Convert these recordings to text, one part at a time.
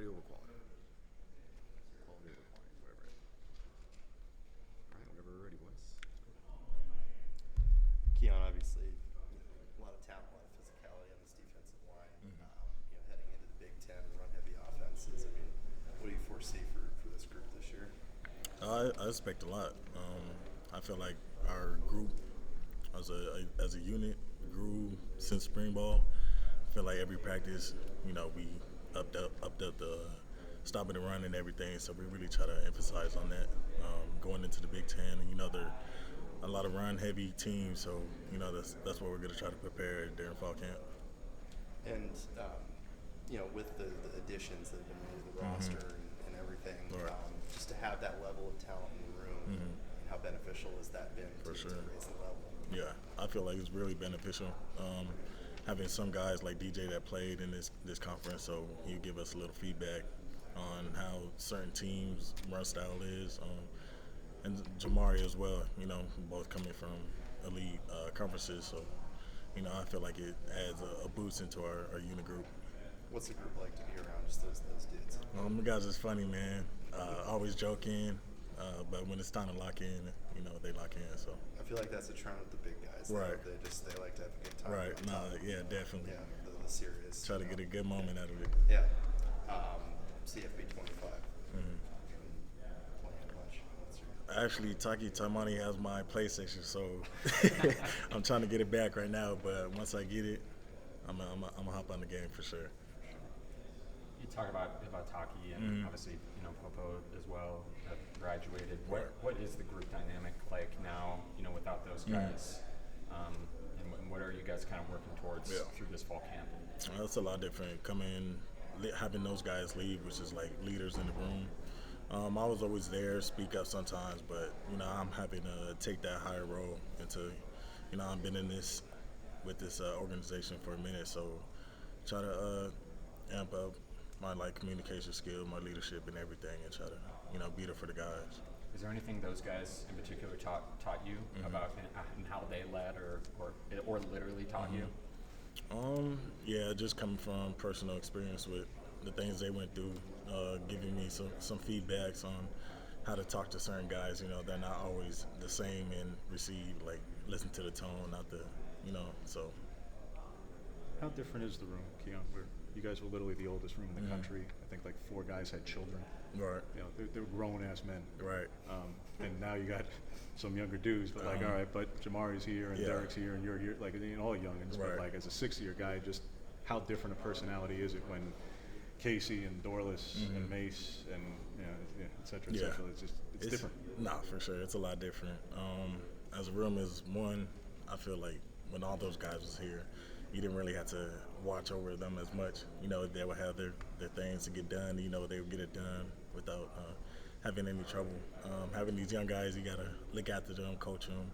quantity over quality. Quality over quantity, whatever. All right, whenever we're ready, boys. Keyon, obviously, a lot of talent, a lot of physicality on this defensive line. Heading into the Big Ten, run-heavy offenses. I mean, what do you foresee for this group this year? I expect a lot. I feel like our group as a unit grew since spring ball. I feel like every practice, we upped the stopping the run and everything. So we really try to emphasize on that going into the Big Ten. And they're a lot of run heavy teams, so that's what we're going to try to prepare during fall camp. And with the additions that have been made to the roster and everything, Right. Just to have that level of talent in the room, and how beneficial has that been to raise the level? Yeah, I feel like it's really beneficial. Having some guys like DJ that played in this conference, so he'll give us a little feedback on how certain teams' run style is, and Jamari as well. Both coming from elite conferences, so I feel like it adds a boost into our unit group. What's the group like to be around? Just those dudes. The guys is funny, man. Always joking, but when it's time to lock in, they lock in. So I feel like that's a trend with the big guys. Right. They like to have a good time. right, yeah, definitely. Yeah, the serious. Try to get a good moment out of it. Yeah. CFB 25. Playing much. Actually, Taki Taimani has my PlayStation, so I'm trying to get it back right now. But once I get it, I'm gonna hop on the game for sure. You talk about Taki and obviously Popo as well have graduated. What is the group dynamic like now? Without those guys, and what are you guys kind of working towards through this fall camp? It's a lot different having those guys lead, which is like leaders in the room. I was always there, speak up sometimes, but I'm having to take that higher role into, I've been in this with this organization for a minute, so try to amp up my communication skills, my leadership, and everything, and try to be there for the guys. Is there anything those guys in particular taught you about and how they led or literally taught you? Yeah, just coming from personal experience with the things they went through, giving me some feedbacks on how to talk to certain guys. They're not always the same and listen to the tone, not the, so. How different is the room, Keyon? You guys were literally the oldest room in the country. I think 4 guys had children. Right. They're grown-ass men. Right. And now you got some younger dudes, but all right, but Jamari's here and Derek's here and you're here, all youngins. Right. But as a 6-year guy, just how different a personality is it when Casey and Dorless and Mace and et cetera, et cetera. It's different. Nah, for sure. It's a lot different. As a room is one, I feel like when all those guys was here, you didn't really have to watch over them as much. They would have their things to get done. They would get it done without having any trouble. Having these young guys, you gotta look after them, coach them.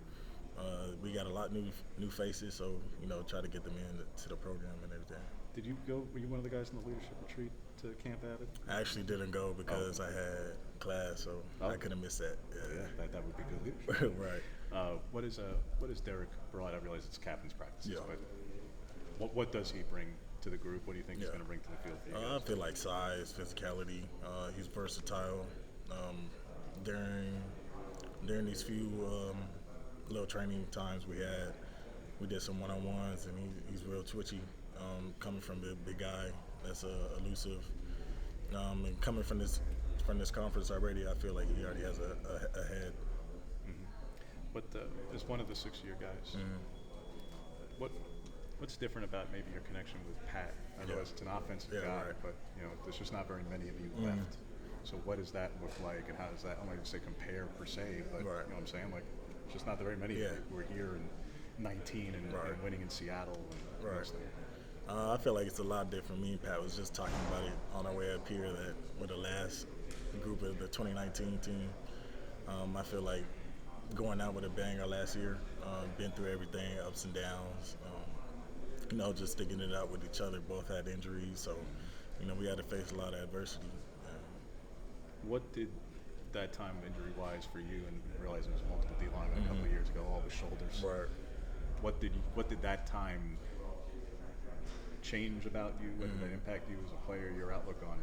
We got a lot new faces, so try to get them into the program and everything. Did you go? Were you one of the guys in the leadership retreat to Camp Abbott? I actually didn't go because I had class, so I couldn't miss that. Yeah, that would be good leadership. Right. What is Derek brought? I realize it's captain's practices, Yeah. but what does he bring to the group? What do you think he's going to bring to the field for you guys? I feel like size, physicality. He's versatile. During these few little training times we did some one-on-ones, and he's real twitchy. Coming from the big guy that's elusive, and coming from this conference already, I feel like he already has a head. But as one of the 6-year guys, what's different about maybe your connection with Pat? I realize it's an offensive guy, right. but there's just not very many of you left. So what does that look like, and how does that? I'm not going to say compare per se, but you know what I'm saying? It's just not very many of you who are here in 19 and winning in Seattle. And stuff. I feel like it's a lot different. Me and Pat was just talking about it on our way up here that with the last group of the 2019 team. I feel like going out with a bang our last year, been through everything, ups and downs, just sticking it out with each other. Both had injuries, so, we had to face a lot of adversity. What did that time injury-wise for you, and realizing it was multiple D-linemen a couple of years ago, all the shoulders. Right. What did that time change about you? Did that impact you as a player? Your outlook on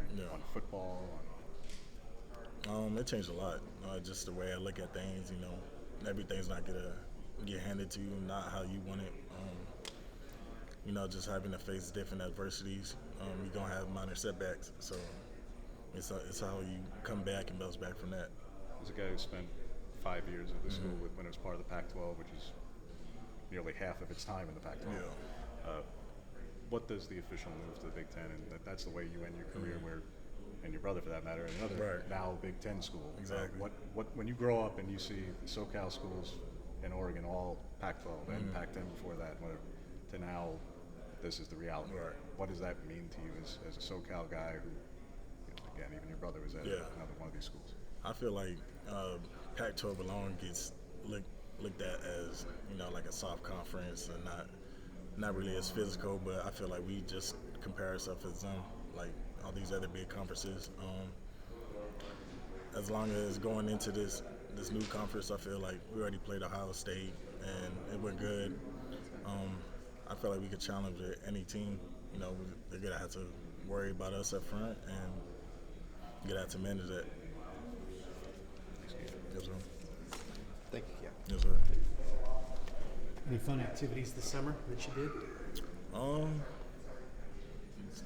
football? It changed a lot. Just the way I look at things. Everything's not gonna get handed to you, not how you want it. Just having to face different adversities. You're gonna have minor setbacks. So it's how you come back and bounce back from that. As a guy who spent 5 years at the school when it was part of the Pac-12, which is nearly half of its time in the Pac-12. What does the official move to the Big Ten, and that's the way you end your career, and your brother for that matter, and another now Big Ten school. Exactly. What when you grow up and you see the SoCal schools in Oregon all Pac-12 and Pac-10 before that, to now this is the reality. Right. What does that mean to you as a SoCal guy who, again, even your brother was at another one of these schools? I feel like Pac-12 alone gets looked at as like a soft conference and not really as physical, but I feel like we just compare ourselves as them, like all these other big conferences. As long as going into this new conference, I feel like we already played Ohio State and it went good. I feel like we could challenge any team. They're gonna have to worry about us up front and get out to manage that. Yes, sir. Thank you, Keyon. Yes, sir. Any fun activities this summer that you did?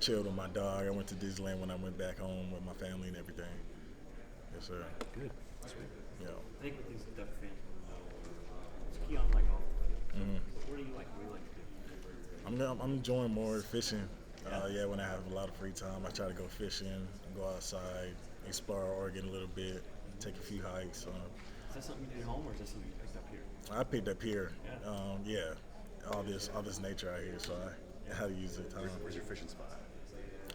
Chilled with my dog. I went to Disneyland when I went back home with my family and everything. Yes, sir. Good. Sweet. Yeah. I think with these Duck fans want to know, it's Keyon like off the field. What do you like? What do you like to do? I'm enjoying more fishing. When I have a lot of free time, I try to go fishing, go outside, explore Oregon a little bit, take a few hikes. Is that something you did at home, or is that something you picked up here? I picked up here. All this nature out here, so I had to use the time. Where's your fishing spot?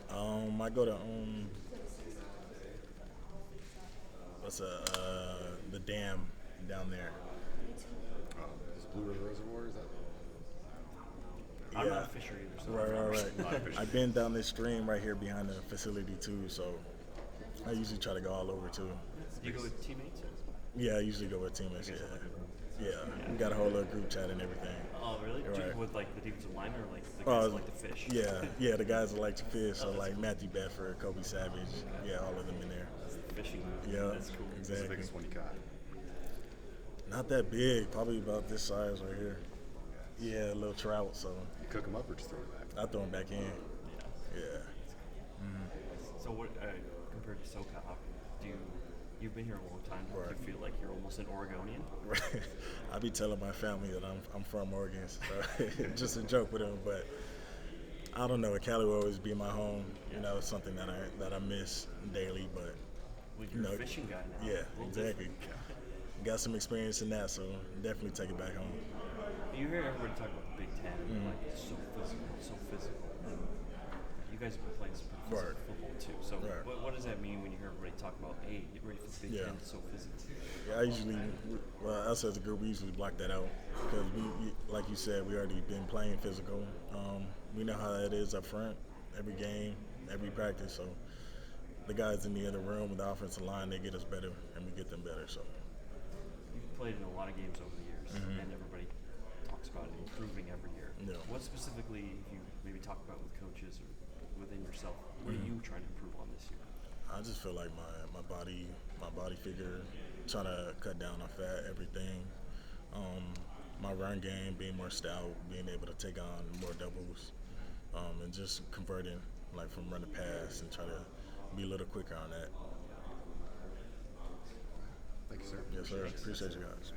I go to the dam down there. Is Blue River Reservoir, is that? I'm not a fisher either, so Right. I've been down this stream right here behind the facility too, so I usually try to go all over too. Do you go with teammates? Yeah, I usually go with teammates. Yeah, we got a whole little group chat and everything. Oh, really? Do you Right. go with like the defensive lineman or like the guys that like to fish? Yeah, the guys that like to fish. So like Matthew Bedford, Kobe Savage, all of them in there. That's the fishing. Yeah, That's cool. What's the exactly. biggest one you caught? Not that big, probably about this size right here. Yeah, a little trout. So You cook them up or just throw it back? I throw them back in. Yeah. Yeah. So what compared to SoCal, you've been here a long time? Do you feel like you're almost an Oregonian? I be telling my family that I'm from Oregon, so just a joke with them. But I don't know. Cali will always be my home. It's something that I miss daily. But Well, you're a fishing guy now. yeah, A little exactly. different. Got some experience in that, so definitely take it back home. You hear everybody talk about the Big Ten, and like it's so physical. And you guys have been playing some pretty physical football too. So what does that mean when you hear everybody talk about, hey, get ready for the Big Ten? It's so physical. Yeah, us as a group, we usually block that out because like you said, we already been playing physical. We know how that is up front, every game, every practice. So the guys in the other room with the offensive line, they get us better, and we get them better. So You've played in a lot of games over the years, and everybody talks about it improving every year. Yeah. What specifically, if you maybe talk about with coaches or within yourself, what are you trying to improve on this year? I just feel like my body figure, trying to cut down on fat, everything. My run game, being more stout, being able to take on more doubles, and just converting like from run to pass and try to be a little quicker on that. Thank you, sir. Yes, sir. Appreciate you guys.